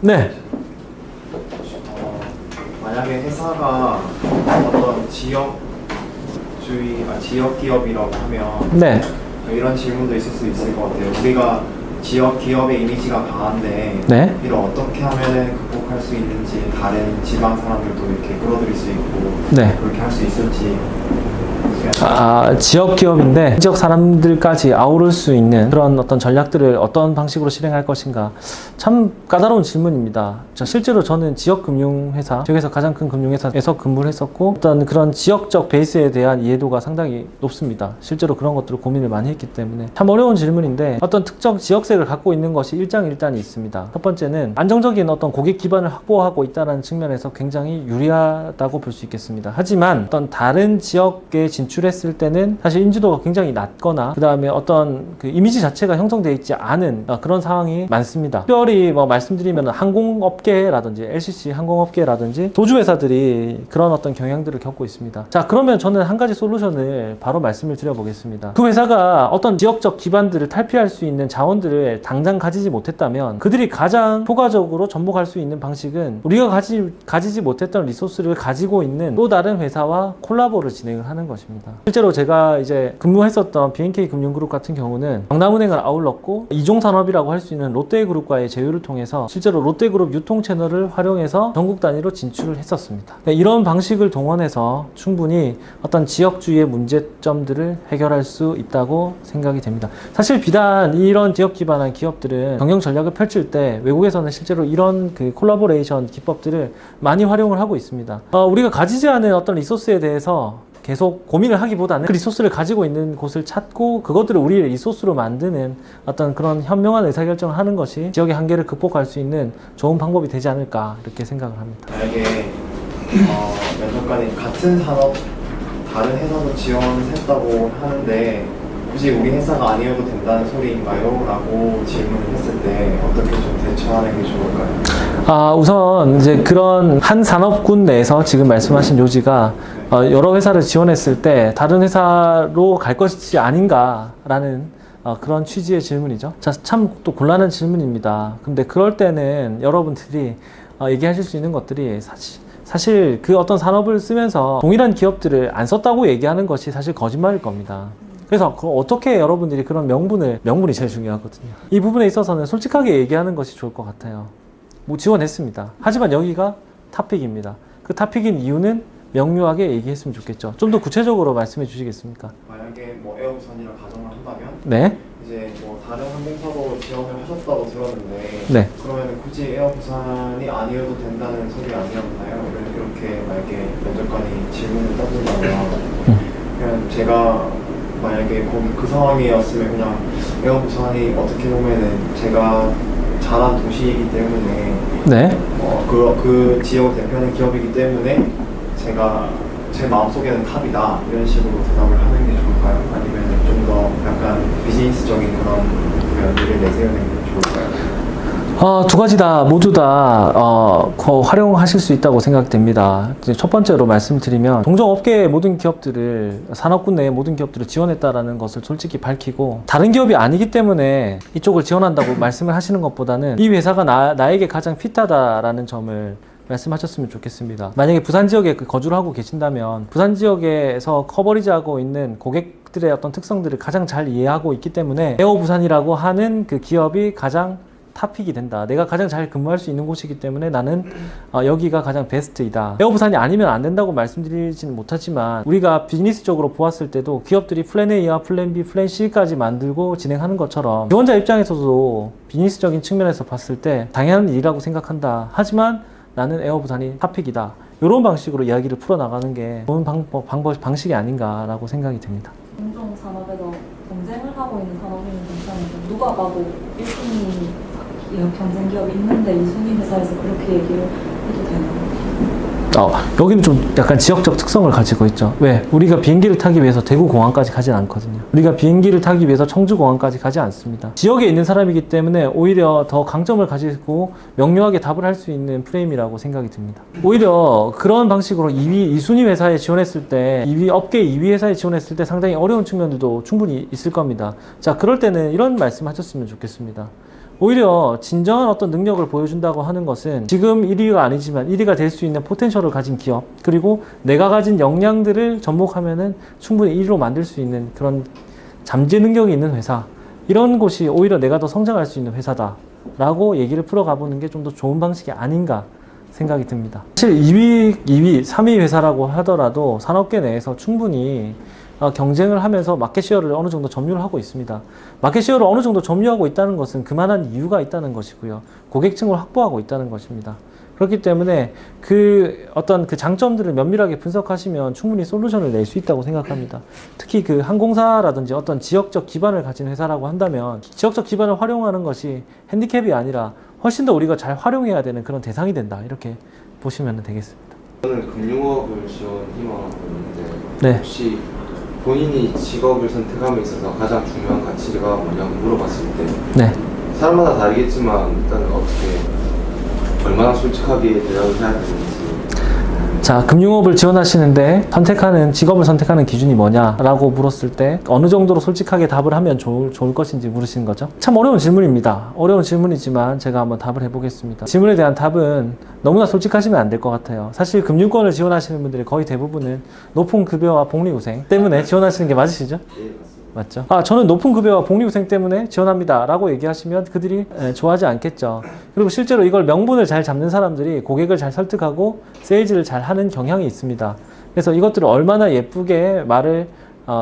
네. 만약에 회사가 어떤 지역 기업이라고 하면 네. 이런 질문도 있을 수 있을 것 같아요. 우리가 지역 기업의 이미지가 강한데 네. 이를 어떻게 하면 극복할 수 있는지, 다른 지방 사람들도 이렇게 끌어들일 수 있고 네. 그렇게 할 수 있을지. 지역 기업인데 지역 사람들까지 아우를 수 있는 그런 어떤 전략들을 어떤 방식으로 실행할 것인가, 참 까다로운 질문입니다. 실제로 저는 지역 금융회사, 지역에서 가장 큰 금융회사에서 근무를 했었고, 어떤 그런 지역적 베이스에 대한 이해도가 상당히 높습니다. 실제로 그런 것들을 고민을 많이 했기 때문에 참 어려운 질문인데, 어떤 특정 지역색을 갖고 있는 것이 일장일단이 있습니다. 첫 번째는 안정적인 어떤 고객 기반을 확보하고 있다는 측면에서 굉장히 유리하다고 볼 수 있겠습니다. 하지만 어떤 다른 지역에 진출했을 때는 사실 인지도가 굉장히 낮거나, 그 다음에 어떤 그 이미지 자체가 형성되어 있지 않은 그런 상황이 많습니다. 특별히 뭐 말씀드리면 항공업계라든지 LCC 항공업계라든지 도주회사들이 그런 어떤 경향들을 겪고 있습니다. 자, 그러면 저는 한 가지 솔루션을 바로 말씀을 드려보겠습니다. 그 회사가 어떤 지역적 기반들을 탈피할 수 있는 자원들을 당장 가지지 못했다면, 그들이 가장 효과적으로 접목할 수 있는 방식은 우리가 가지지 못했던 리소스를 가지고 있는 또 다른 회사와 콜라보를 진행을 하는 것입니다. 실제로 제가 이제 근무했었던 BNK 금융그룹 같은 경우는 경남은행을 아울렀고, 이종산업이라고 할 수 있는 롯데그룹과의 제휴를 통해서 실제로 롯데그룹 유통 채널을 활용해서 전국 단위로 진출을 했었습니다. 이런 방식을 동원해서 충분히 어떤 지역주의의 문제점들을 해결할 수 있다고 생각이 됩니다. 사실 비단 이런 지역 기반한 기업들은 경영 전략을 펼칠 때 외국에서는 실제로 이런 그 콜라보레이션 기법들을 많이 활용을 하고 있습니다. 우리가 가지지 않은 어떤 리소스에 대해서 계속 고민을 하기보다는 그 리소스를 가지고 있는 곳을 찾고 그것들을 우리의 리소스로 만드는 어떤 그런 현명한 의사결정을 하는 것이 지역의 한계를 극복할 수 있는 좋은 방법이 되지 않을까, 이렇게 생각을 합니다. 만약에 면접관이 같은 산업 다른 회사도 지원했다고 하는데 굳이 우리 회사가 아니어도 된다는 소리인가요? 라고 질문을 했을 때 어떻게 좀 대처하는 게 좋을까요? 우선 이제 그런 한 산업군 내에서 지금 말씀하신 요지가 여러 회사를 지원했을 때 다른 회사로 갈 것이 아닌가라는 그런 취지의 질문이죠. 자, 참 또 곤란한 질문입니다. 근데 그럴 때는 여러분들이 얘기하실 수 있는 것들이 사실 그 어떤 산업을 쓰면서 동일한 기업들을 안 썼다고 얘기하는 것이 사실 거짓말일 겁니다. 그래서 어떻게 여러분들이 그런 명분이 제일 중요하거든요. 이 부분에 있어서는 솔직하게 얘기하는 것이 좋을 것 같아요. 뭐 지원했습니다. 하지만 여기가 탑픽입니다. 그 탑픽인 이유는 명료하게 얘기했으면 좋겠죠. 좀 더 구체적으로 말씀해 주시겠습니까? 만약에 뭐 에어부산이라 가정을 한다면 네. 이제 뭐 다른 항공사로 지원을 하셨다고 들었는데 네. 그러면 굳이 에어부산이 아니어도 된다는 소리 아니었나요? 이렇게 만약에 면접관이 질문을 떠든다면 그냥 제가 만약에 거기 그 상황이었으면 그냥 에어부산이 어떻게 보면은 제가 자란 도시이기 때문에 네. 그 지역을 대표하는 기업이기 때문에 제가 제 마음속에는 탑이다, 이런 식으로 대답을 하는 게 좋을까요? 아니면 좀 더 약간 비즈니스적인 그런 면들을 내세우는 게 좋을까요? 두 가지 다 모두 다 활용하실 수 있다고 생각됩니다. 첫 번째로 말씀드리면 동종업계의 모든 기업들을, 산업군 내의 모든 기업들을 지원했다라는 것을 솔직히 밝히고, 다른 기업이 아니기 때문에 이쪽을 지원한다고 말씀을 하시는 것보다는 이 회사가 나에게 가장 핏하다라는 점을 말씀하셨으면 좋겠습니다. 만약에 부산 지역에 거주를 하고 계신다면 부산 지역에서 커버리지하고 있는 고객들의 어떤 특성들을 가장 잘 이해하고 있기 때문에 에어부산이라고 하는 그 기업이 가장 탑픽이 된다. 내가 가장 잘 근무할 수 있는 곳이기 때문에 나는 여기가 가장 베스트이다. 에어부산이 아니면 안 된다고 말씀드리지는 못하지만, 우리가 비즈니스적으로 보았을 때도 기업들이 플랜 A와 플랜 B, 플랜 C까지 만들고 진행하는 것처럼 지원자 입장에서도 비즈니스적인 측면에서 봤을 때 당연한 일이라고 생각한다. 하지만 나는 에어부산이 탑픽이다. 이런 방식으로 이야기를 풀어나가는 게 좋은 방식이 아닌가라고 생각이 됩니다. 공정 산업에서 경쟁을 하고 있는 산업이면 괜찮은데, 누가 봐도 1순위 경쟁 기업이 있는데 2순위 회사에서 그렇게 얘기를 해도 되나요? 여기는 좀 약간 지역적 특성을 가지고 있죠. 왜? 우리가 비행기를 타기 위해서 대구공항까지 가진 않거든요. 우리가 비행기를 타기 위해서 청주공항까지 가지 않습니다. 지역에 있는 사람이기 때문에 오히려 더 강점을 가지고 명료하게 답을 할 수 있는 프레임이라고 생각이 듭니다. 오히려 그런 방식으로 2순위 회사에 지원했을 때, 업계 2위 회사에 지원했을 때 상당히 어려운 측면들도 충분히 있을 겁니다. 자, 그럴 때는 이런 말씀 하셨으면 좋겠습니다. 오히려 진정한 어떤 능력을 보여준다고 하는 것은 지금 1위가 아니지만 1위가 될 수 있는 포텐셜을 가진 기업, 그리고 내가 가진 역량들을 접목하면은 충분히 1위로 만들 수 있는 그런 잠재 능력이 있는 회사, 이런 곳이 오히려 내가 더 성장할 수 있는 회사다 라고 얘기를 풀어가 보는 게 좀 더 좋은 방식이 아닌가 생각이 듭니다. 사실 2위, 3위 회사라고 하더라도 산업계 내에서 충분히 경쟁을 하면서 마켓쉐어를 어느 정도 점유를 하고 있습니다. 마켓쉐어를 어느 정도 점유하고 있다는 것은 그만한 이유가 있다는 것이고요. 고객층을 확보하고 있다는 것입니다. 그렇기 때문에 그 장점들을 면밀하게 분석하시면 충분히 솔루션을 낼 수 있다고 생각합니다. 특히 그 항공사라든지 어떤 지역적 기반을 가진 회사라고 한다면 지역적 기반을 활용하는 것이 핸디캡이 아니라 훨씬 더 우리가 잘 활용해야 되는 그런 대상이 된다. 이렇게 보시면 되겠습니다. 저는 금융업을 지원 희망하고 있는데 네. 혹시 본인이 직업을 선택함에 있어서 가장 중요한 가치가 뭐냐고 물어봤을 때 네. 사람마다 다르겠지만 일단 어떻게 얼마나 솔직하게 대답을 해야 되는지. 자, 금융업을 지원하시는데 직업을 선택하는 기준이 뭐냐라고 물었을 때 어느 정도로 솔직하게 답을 하면 좋을 것인지 물으시는 거죠. 참 어려운 질문입니다. 어려운 질문이지만 제가 한번 답을 해보겠습니다. 질문에 대한 답은 너무나 솔직하시면 안 될 것 같아요. 사실 금융권을 지원하시는 분들의 거의 대부분은 높은 급여와 복리후생 때문에 지원하시는 게 맞으시죠? 예, 맞습니다. 맞죠? 저는 높은 급여와 복리후생 때문에 지원합니다 라고 얘기하시면 그들이 좋아하지 않겠죠. 그리고 실제로 이걸 명분을 잘 잡는 사람들이 고객을 잘 설득하고 세일즈를 잘 하는 경향이 있습니다. 그래서 이것들을 얼마나 예쁘게 말을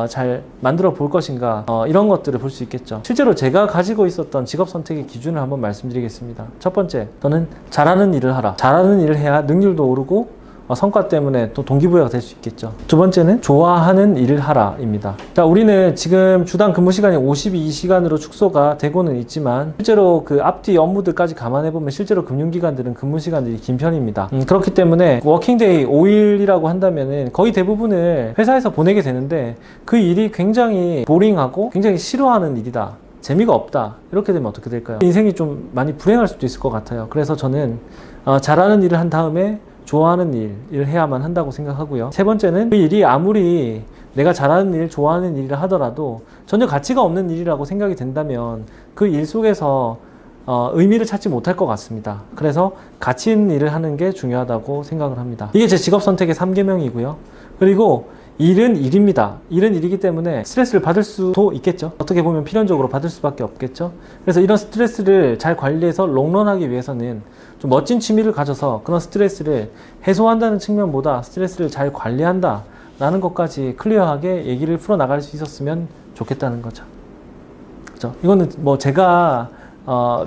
잘 만들어 볼 것인가, 이런 것들을 볼 수 있겠죠. 실제로 제가 가지고 있었던 직업 선택의 기준을 한번 말씀드리겠습니다. 첫 번째, 저는 잘하는 일을 하라. 잘하는 일을 해야 능률도 오르고 성과 때문에 또 동기부여가 될 수 있겠죠. 두 번째는 좋아하는 일을 하라입니다. 자, 우리는 지금 주당 근무 시간이 52시간으로 축소가 되고는 있지만 실제로 그 앞뒤 업무들까지 감안해 보면 실제로 금융기관들은 근무 시간들이 긴 편입니다. 그렇기 때문에 워킹데이 5일이라고 한다면은 거의 대부분을 회사에서 보내게 되는데 그 일이 굉장히 보링하고 굉장히 싫어하는 일이다. 재미가 없다. 이렇게 되면 어떻게 될까요? 인생이 좀 많이 불행할 수도 있을 것 같아요. 그래서 저는 잘하는 일을 한 다음에 좋아하는 일을 해야만 한다고 생각하고요. 세 번째는 그 일이 아무리 내가 잘하는 일, 좋아하는 일이라 하더라도 전혀 가치가 없는 일이라고 생각이 된다면 그 일 속에서 의미를 찾지 못할 것 같습니다. 그래서 가치 있는 일을 하는 게 중요하다고 생각을 합니다. 이게 제 직업 선택의 3계명이고요. 그리고 일은 일입니다. 일은 일이기 때문에 스트레스를 받을 수도 있겠죠. 어떻게 보면 필연적으로 받을 수밖에 없겠죠. 그래서 이런 스트레스를 잘 관리해서 롱런하기 위해서는 좀 멋진 취미를 가져서 그런 스트레스를 해소한다는 측면보다 스트레스를 잘 관리한다 라는 것까지 클리어하게 얘기를 풀어나갈 수 있었으면 좋겠다는 거죠. 그렇죠? 이거는 뭐 제가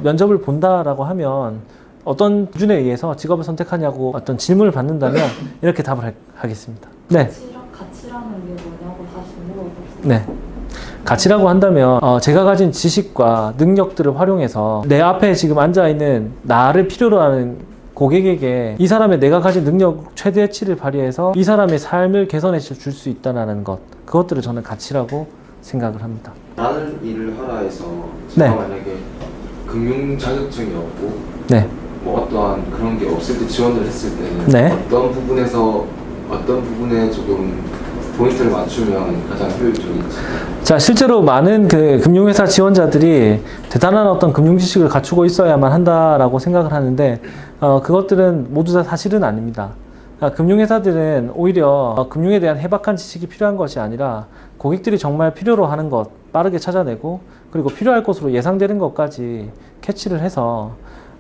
면접을 본다라고 하면 어떤 기준에 의해서 직업을 선택하냐고 어떤 질문을 받는다면 이렇게 답을 하겠습니다. 네. 가치라는 게 뭐냐고 다시 물어보세요. 네. 가치라고 한다면 제가 가진 지식과 능력들을 활용해서 내 앞에 지금 앉아있는 나를 필요로 하는 고객에게 이 사람의 내가 가진 능력 최대치를 발휘해서 이 사람의 삶을 개선해 줄 수 있다는 것, 그것들을 저는 가치라고 생각을 합니다. 다른 일을 하라 해서 네. 제가 만약에 금융 자격증이 없고 네. 뭐 어떠한 그런 게 없을 때 지원을 했을 때는 네. 어떤 부분에 조금 포인트를 맞추면 가장 효율적인지. 자, 실제로 많은 그 금융회사 지원자들이 대단한 어떤 금융 지식을 갖추고 있어야만 한다라고 생각을 하는데 그것들은 모두 다 사실은 아닙니다. 금융회사들은 오히려 금융에 대한 해박한 지식이 필요한 것이 아니라 고객들이 정말 필요로 하는 것 빠르게 찾아내고 그리고 필요할 것으로 예상되는 것까지 캐치를 해서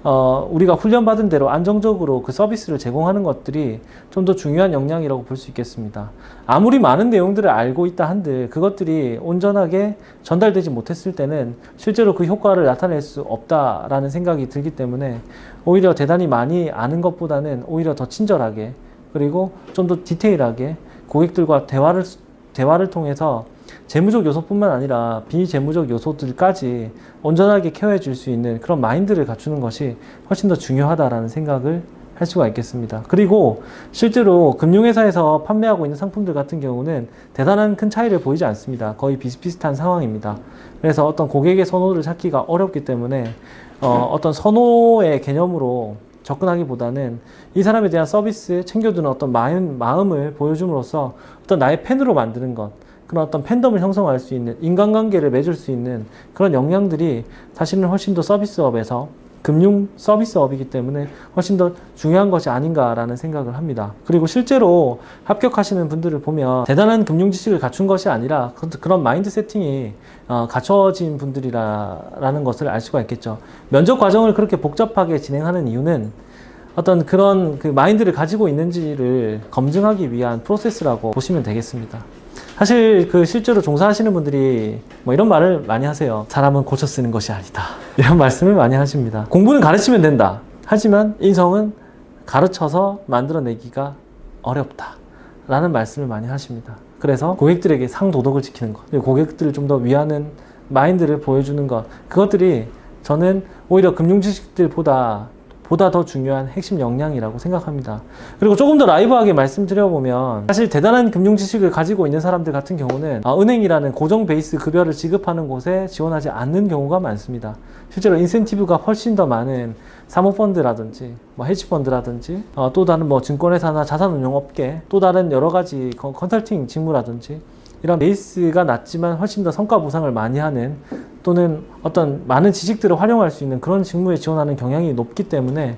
우리가 훈련받은 대로 안정적으로 그 서비스를 제공하는 것들이 좀 더 중요한 역량이라고 볼 수 있겠습니다. 아무리 많은 내용들을 알고 있다 한들 그것들이 온전하게 전달되지 못했을 때는 실제로 그 효과를 나타낼 수 없다라는 생각이 들기 때문에 오히려 대단히 많이 아는 것보다는 오히려 더 친절하게 그리고 좀 더 디테일하게 고객들과 대화를 통해서 재무적 요소뿐만 아니라 비재무적 요소들까지 온전하게 케어해 줄 수 있는 그런 마인드를 갖추는 것이 훨씬 더 중요하다라는 생각을 할 수가 있겠습니다. 그리고 실제로 금융회사에서 판매하고 있는 상품들 같은 경우는 대단한 큰 차이를 보이지 않습니다. 거의 비슷비슷한 상황입니다. 그래서 어떤 고객의 선호를 찾기가 어렵기 때문에 어떤 선호의 개념으로 접근하기보다는 이 사람에 대한 서비스, 챙겨주는 어떤 마음을 보여줌으로써 어떤 나의 팬으로 만드는 것, 그런 어떤 팬덤을 형성할 수 있는, 인간관계를 맺을 수 있는 그런 역량들이 사실은 훨씬 더 서비스업에서, 금융 서비스업이기 때문에 훨씬 더 중요한 것이 아닌가라는 생각을 합니다. 그리고 실제로 합격하시는 분들을 보면 대단한 금융 지식을 갖춘 것이 아니라 그런 마인드 세팅이 갖춰진 분들이라는 것을 알 수가 있겠죠. 면접 과정을 그렇게 복잡하게 진행하는 이유는 어떤 그런 그 마인드를 가지고 있는지를 검증하기 위한 프로세스라고 보시면 되겠습니다. 사실 그 실제로 종사하시는 분들이 뭐 이런 말을 많이 하세요. 사람은 고쳐 쓰는 것이 아니다. 이런 말씀을 많이 하십니다. 공부는 가르치면 된다. 하지만 인성은 가르쳐서 만들어내기가 어렵다. 라는 말씀을 많이 하십니다. 그래서 고객들에게 상도덕을 지키는 것, 그리고 고객들을 좀 더 위하는 마인드를 보여주는 것, 그것들이 저는 오히려 금융 지식들보다 더 중요한 핵심 역량이라고 생각합니다. 그리고 조금 더 라이브하게 말씀드려보면 사실 대단한 금융 지식을 가지고 있는 사람들 같은 경우는 은행이라는 고정 베이스 급여를 지급하는 곳에 지원하지 않는 경우가 많습니다. 실제로 인센티브가 훨씬 더 많은 사모펀드라든지 헤지펀드라든지 또 다른 증권회사나 자산운용업계, 또 다른 여러 가지 컨설팅 직무라든지 이런 베이스가 낮지만 훨씬 더 성과 보상을 많이 하는, 또는 어떤 많은 지식들을 활용할 수 있는 그런 직무에 지원하는 경향이 높기 때문에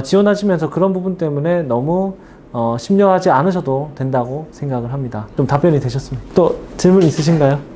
지원하시면서 그런 부분 때문에 너무 심려하지 않으셔도 된다고 생각을 합니다. 좀 답변이 되셨습니다. 또 질문 있으신가요?